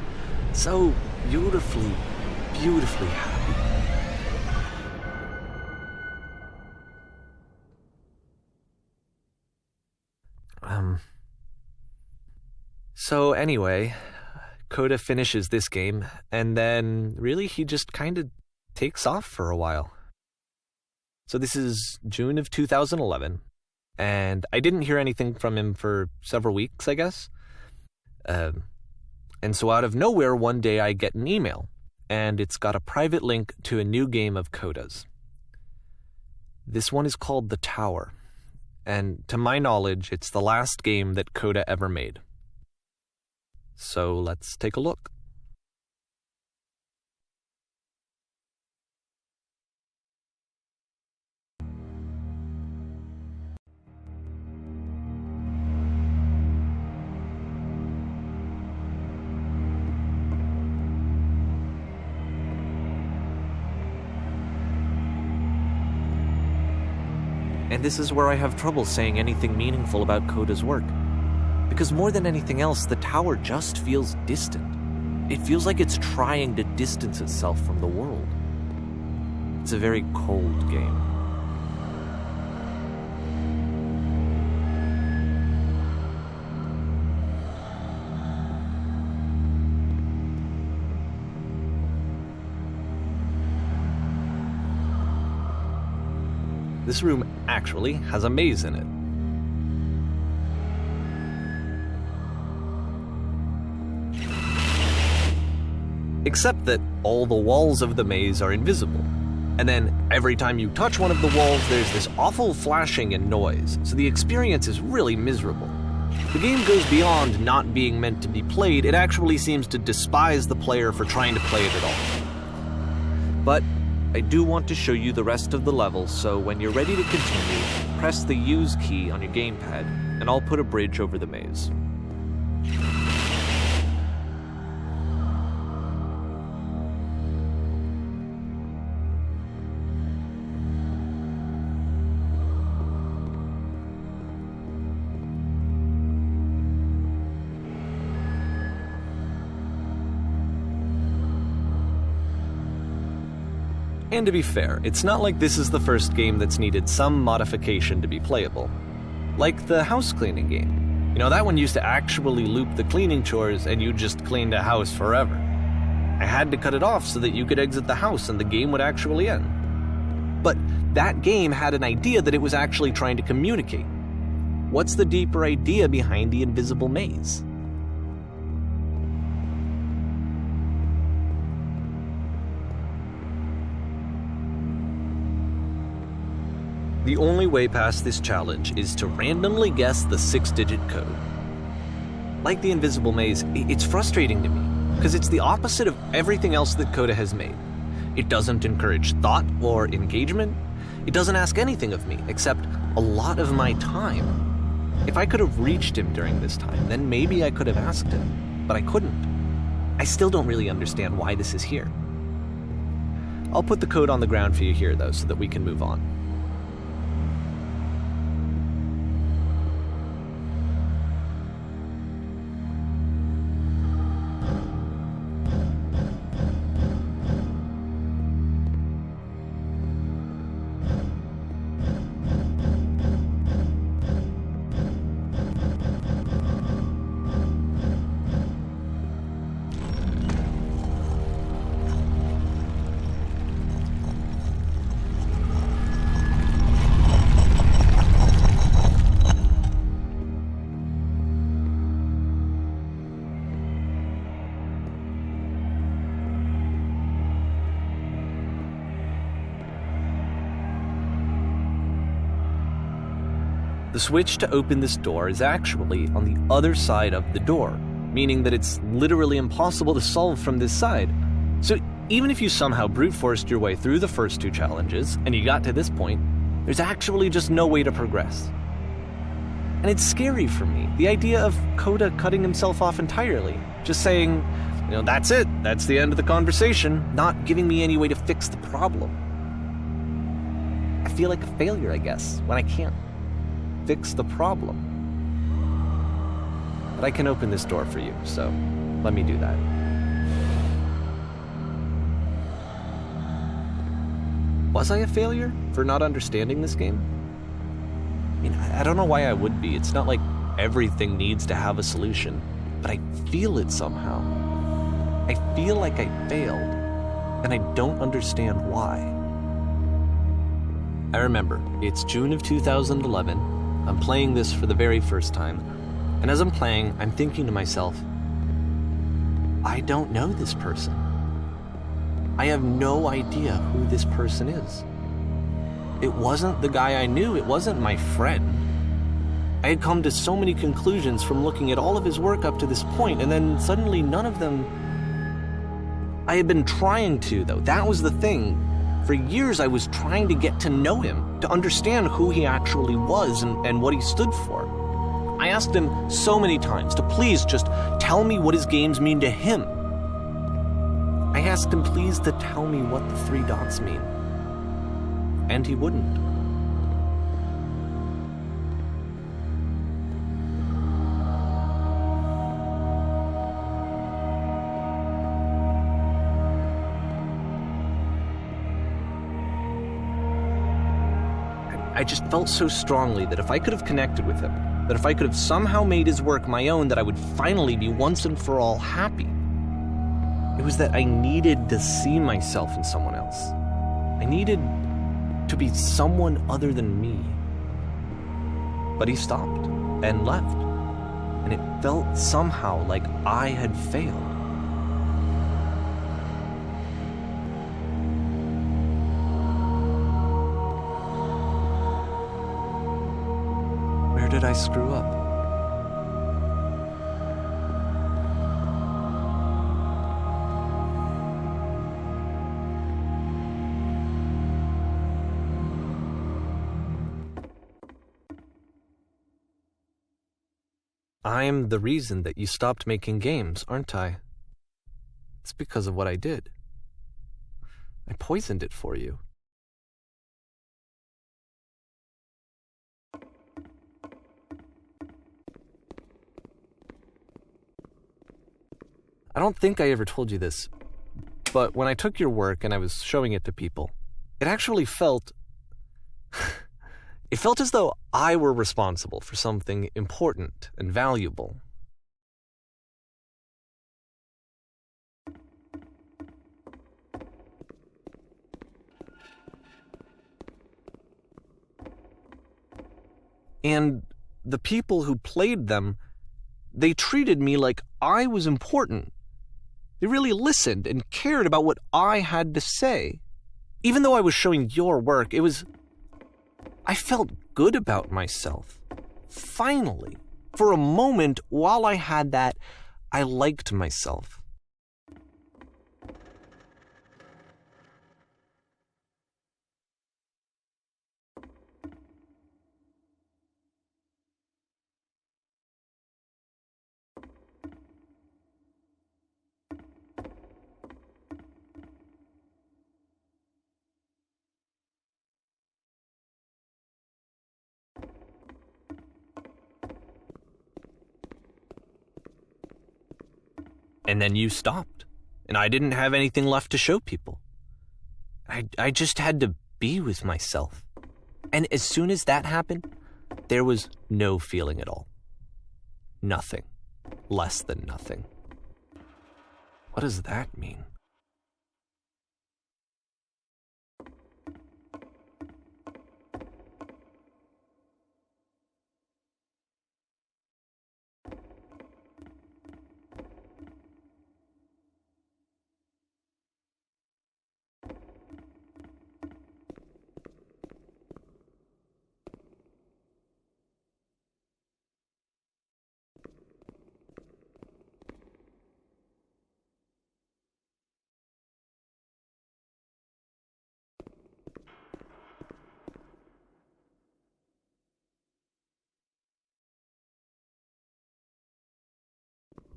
So beautifully, beautifully happy. So anyway, Coda finishes this game, and then really he just kind of takes off for a while. So this is June of 2011, and I didn't hear anything from him for several weeks, I guess. And so out of nowhere, one day I get an email, and it's got a private link to a new game of Coda's. This one is called The Tower, and to my knowledge, it's the last game that Coda ever made. So let's take a look. And this is where I have trouble saying anything meaningful about Coda's work. Because more than anything else, The Tower just feels distant. It feels like it's trying to distance itself from the world. It's a very cold game. This room actually has a maze in it. Except that all the walls of the maze are invisible. And then every time you touch one of the walls, there's this awful flashing and noise, so the experience is really miserable. The game goes beyond not being meant to be played, it actually seems to despise the player for trying to play it at all. But I do want to show you the rest of the level, so when you're ready to continue, press the Use key on your gamepad, and I'll put a bridge over the maze. And to be fair, it's not like this is the first game that's needed some modification to be playable. Like the house cleaning game. You know, that one used to actually loop the cleaning chores and you just cleaned a house forever. I had to cut it off so that you could exit the house and the game would actually end. But that game had an idea that it was actually trying to communicate. What's the deeper idea behind the invisible maze? The only way past this challenge is to randomly guess the 6-digit code. Like the invisible maze, it's frustrating to me, because it's the opposite of everything else that Coda has made. It doesn't encourage thought or engagement. It doesn't ask anything of me, except a lot of my time. If I could have reached him during this time, then maybe I could have asked him, but I couldn't. I still don't really understand why this is here. I'll put the code on the ground for you here, though, so that we can move on. The switch to open this door is actually on the other side of the door, meaning that it's literally impossible to solve from this side. So even if you somehow brute forced your way through the first 2 challenges, and you got to this point, there's actually just no way to progress. And it's scary for me, the idea of Coda cutting himself off entirely, just saying, that's it, that's the end of the conversation, not giving me any way to fix the problem. I feel like a failure, I guess, when I can't fix the problem. But I can open this door for you, so let me do that. Was I a failure for not understanding this game? I don't know why I would be. It's not like everything needs to have a solution, but I feel it somehow. I feel like I failed, and I don't understand why. I remember, it's June of 2011. I'm playing this for the very first time, and as I'm playing, I'm thinking to myself, I don't know this person. I have no idea who this person is. It wasn't the guy I knew, it wasn't my friend. I had come to so many conclusions from looking at all of his work up to this point, and then suddenly none of them... I had been trying to, though. That was the thing. For years I was trying to get to know him, to understand who he actually was and what he stood for. I asked him so many times to please just tell me what his games mean to him. I asked him please to tell me what the 3 dots mean. And he wouldn't. I just felt so strongly that if I could have connected with him, that if I could have somehow made his work my own, that I would finally be once and for all happy. It was that I needed to see myself in someone else. I needed to be someone other than me. But he stopped and left, and it felt somehow like I had failed. Where did I screw up? I'm the reason that you stopped making games, aren't I? It's because of what I did. I poisoned it for you. I don't think I ever told you this, but when I took your work and I was showing it to people, it actually felt... It felt as though I were responsible for something important and valuable. And the people who played them, they treated me like I was important. They really listened and cared about what I had to say. Even though I was showing your work, I felt good about myself. Finally. For a moment, while I had that, I liked myself. And then you stopped, and I didn't have anything left to show people. I just had to be with myself. And as soon as that happened, there was no feeling at all. Nothing. Less than nothing. What does that mean?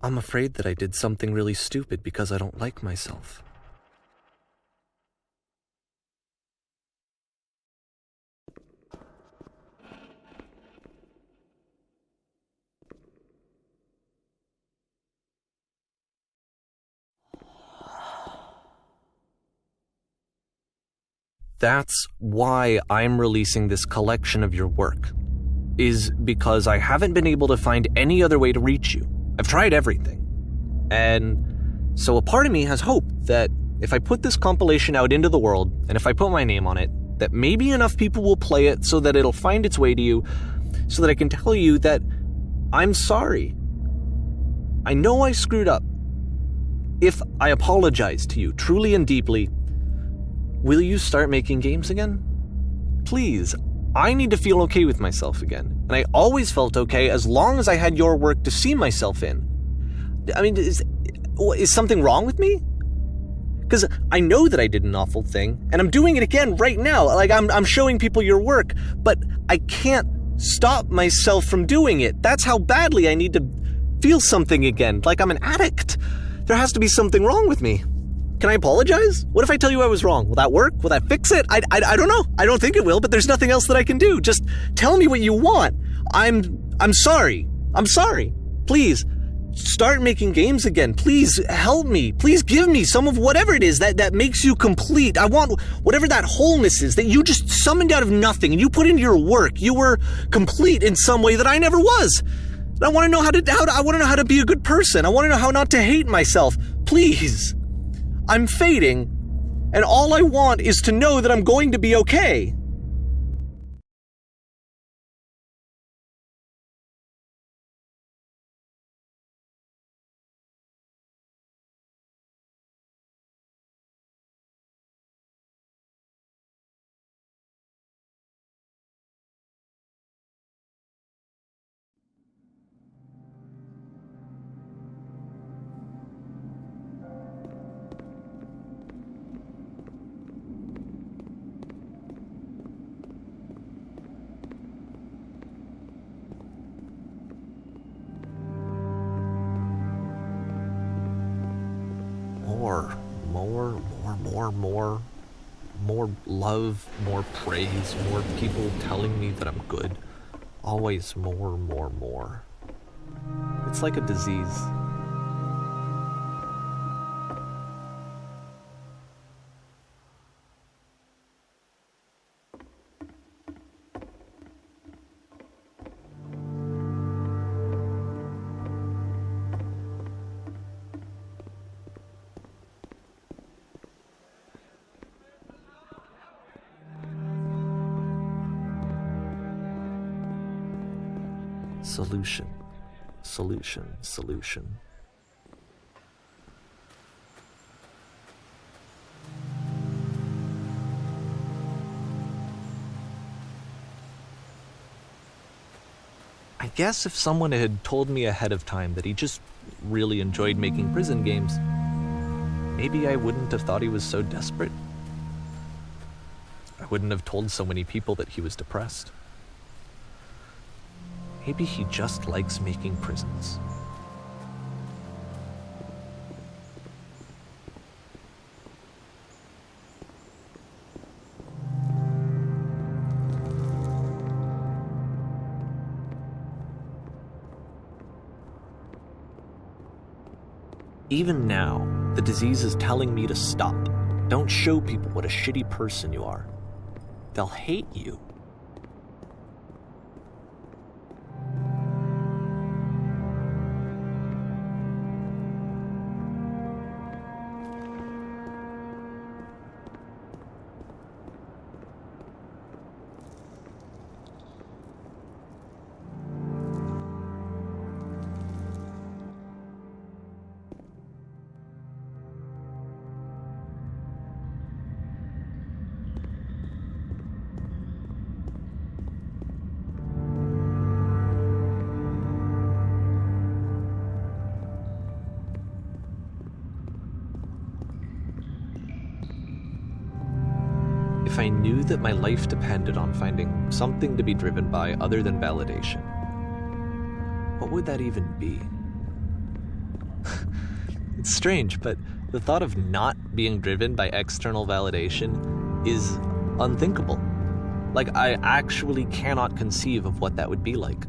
I'm afraid that I did something really stupid because I don't like myself. That's why I'm releasing this collection of your work, is because I haven't been able to find any other way to reach you. I've tried everything. And so a part of me has hope that if I put this compilation out into the world, and if I put my name on it, that maybe enough people will play it so that it'll find its way to you, so that I can tell you that I'm sorry. I know I screwed up. If I apologize to you truly and deeply, will you start making games again? Please, I need to feel okay with myself again. And I always felt okay as long as I had your work to see myself in. I mean, is something wrong with me? Because I know that I did an awful thing, and I'm doing it again right now. Like, I'm showing people your work, but I can't stop myself from doing it. That's how badly I need to feel something again, like I'm an addict. There has to be something wrong with me. Can I apologize? What if I tell you I was wrong? Will that work? Will that fix it? I don't know. I don't think it will, but there's nothing else that I can do. Just tell me what you want. I'm sorry. I'm sorry. Please, start making games again. Please help me. Please give me some of whatever it is that makes you complete. I want whatever that wholeness is that you just summoned out of nothing and you put into your work. You were complete in some way that I never was. And I want to know how to be a good person. I want to know how not to hate myself. Please. I'm fading, and all I want is to know that I'm going to be okay. More love, more praise, more people telling me that I'm good. Always more. It's like a disease. Solution. I guess if someone had told me ahead of time that he just really enjoyed making prison games, maybe I wouldn't have thought he was so desperate. I wouldn't have told so many people that he was depressed. Maybe he just likes making prisons. Even now, the disease is telling me to stop. Don't show people what a shitty person you are. They'll hate you. If I knew that my life depended on finding something to be driven by other than validation, what would that even be? It's strange, but the thought of not being driven by external validation is unthinkable. Like, I actually cannot conceive of what that would be like.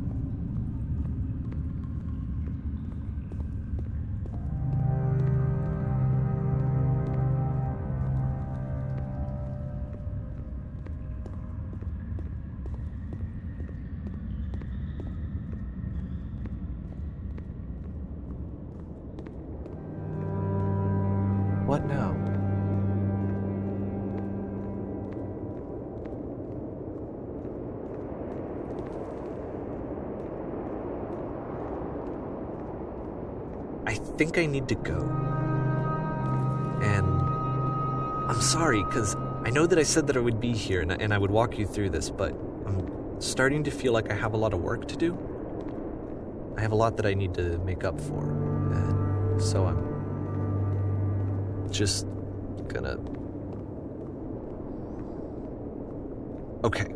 What now? I think I need to go. And I'm sorry, because I know that I said that I would be here and I would walk you through this, but I'm starting to feel like I have a lot of work to do. I have a lot that I need to make up for, and so I'm just gonna... Okay.